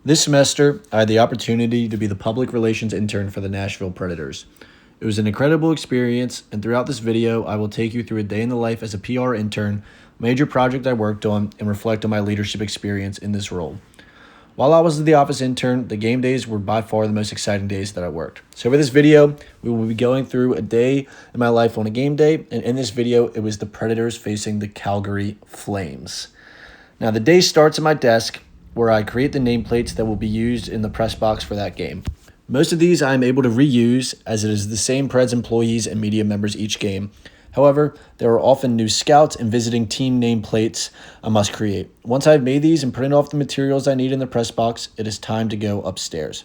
This semester, I had the opportunity to be the public relations intern for the Nashville Predators. It was an incredible experience, and throughout this video, I will take you through a day in the life as a PR intern, major project I worked on, and reflect on my leadership experience in this role. While I was the office intern, the game days were by far the most exciting days that I worked. So for this video, we will be going through a day in my life on a game day, and in this video, it was the Predators facing the Calgary Flames. Now, the day starts at my desk, where I create the nameplates that will be used in the press box for that game. Most of these I am able to reuse, as it is the same Preds employees and media members each game. However, there are often new scouts and visiting team nameplates I must create. Once I've made these and printed off the materials I need in the press box, it is time to go upstairs.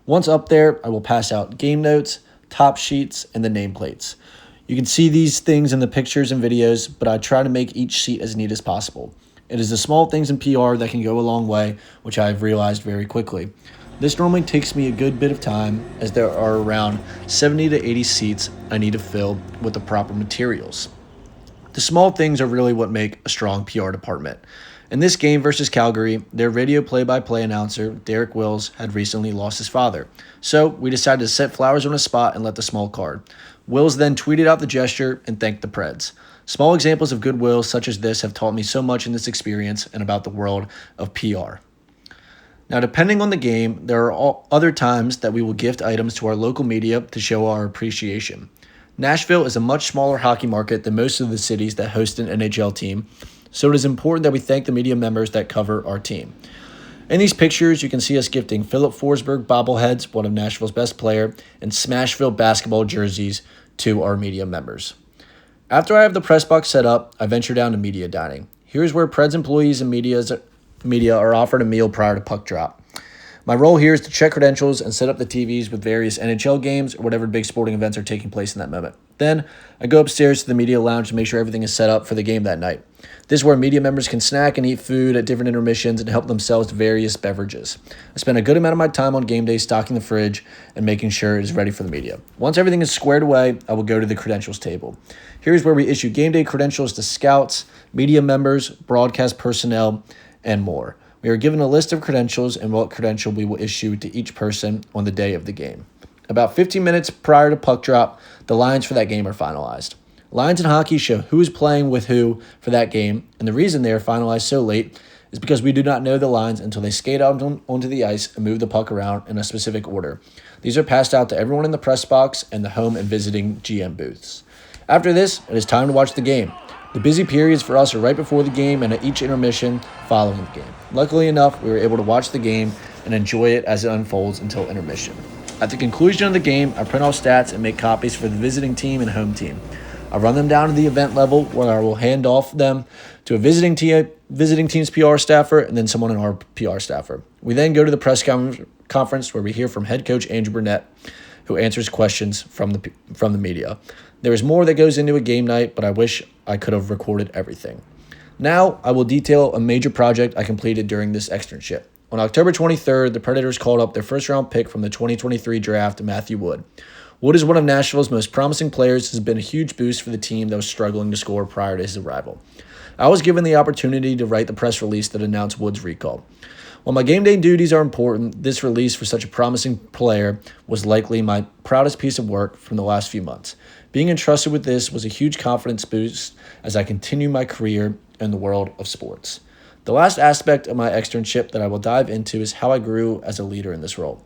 Once up there, I will pass out game notes, top sheets, and the nameplates. You can see these things in the pictures and videos, but I try to make each sheet as neat as possible. It is the small things in PR that can go a long way, which I have realized very quickly. This normally takes me a good bit of time, as there are around 70 to 80 seats I need to fill with the proper materials. The small things are really what make a strong PR department. In this game versus Calgary, their radio play-by-play announcer, Derek Wills, had recently lost his father. So we decided to set flowers on a spot and let the small card. Wills then tweeted out the gesture and thanked the Preds. Small examples of goodwill such as this have taught me so much in this experience and about the world of PR. Now, depending on the game, there are other times that we will gift items to our local media to show our appreciation. Nashville is a much smaller hockey market than most of the cities that host an NHL team, so it is important that we thank the media members that cover our team. In these pictures, you can see us gifting Philip Forsberg bobbleheads, one of Nashville's best players, and Smashville basketball jerseys to our media members. After I have the press box set up, I venture down to media dining. Here's where Preds employees and media are offered a meal prior to puck drop. My role here is to check credentials and set up the TVs with various NHL games or whatever big sporting events are taking place in that moment. Then, I go upstairs to the media lounge to make sure everything is set up for the game that night. This is where media members can snack and eat food at different intermissions and help themselves to various beverages. I spend a good amount of my time on game day stocking the fridge and making sure it is ready for the media. Once everything is squared away, I will go to the credentials table. Here's where we issue game day credentials to scouts, media members, broadcast personnel, and more. We are given a list of credentials and what credential we will issue to each person on the day of the game. About 15 minutes prior to puck drop, the lines for that game are finalized. Lines in hockey show who is playing with who for that game, and the reason they are finalized so late is because we do not know the lines until they skate out onto the ice and move the puck around in a specific order. These are passed out to everyone in the press box and the home and visiting GM booths. After this, it is time to watch the game. The busy periods for us are right before the game and at each intermission following the game. Luckily enough, we were able to watch the game and enjoy it as it unfolds until intermission. At the conclusion of the game, I print off stats and make copies for the visiting team and home team. I run them down to the event level where I will hand off them to a visiting team's PR staffer and then someone in our PR staffer. We then go to the press conference where we hear from head coach Andrew Burnett, who answers questions from the media. There is more that goes into a game night, but I wish I could have recorded everything. Now, I will detail a major project I completed during this externship. On October 23rd, the Predators called up their first-round pick from the 2023 draft, Matthew Wood. Wood is one of Nashville's most promising players, has been a huge boost for the team that was struggling to score prior to his arrival. I was given the opportunity to write the press release that announced Wood's recall. While my game day duties are important, this release for such a promising player was likely my proudest piece of work from the last few months. Being entrusted with this was a huge confidence boost as I continue my career in the world of sports. The last aspect of my externship that I will dive into is how I grew as a leader in this role.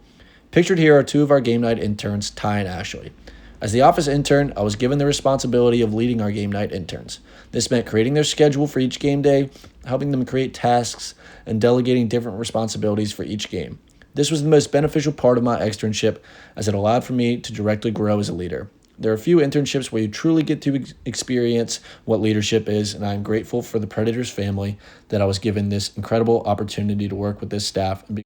Pictured here are two of our game night interns, Ty and Ashley. As the office intern, I was given the responsibility of leading our game night interns. This meant creating their schedule for each game day, helping them create tasks, and delegating different responsibilities for each game. This was the most beneficial part of my externship as it allowed for me to directly grow as a leader. There are a few internships where you truly get to experience what leadership is, and I am grateful for the Predators family that I was given this incredible opportunity to work with this staff and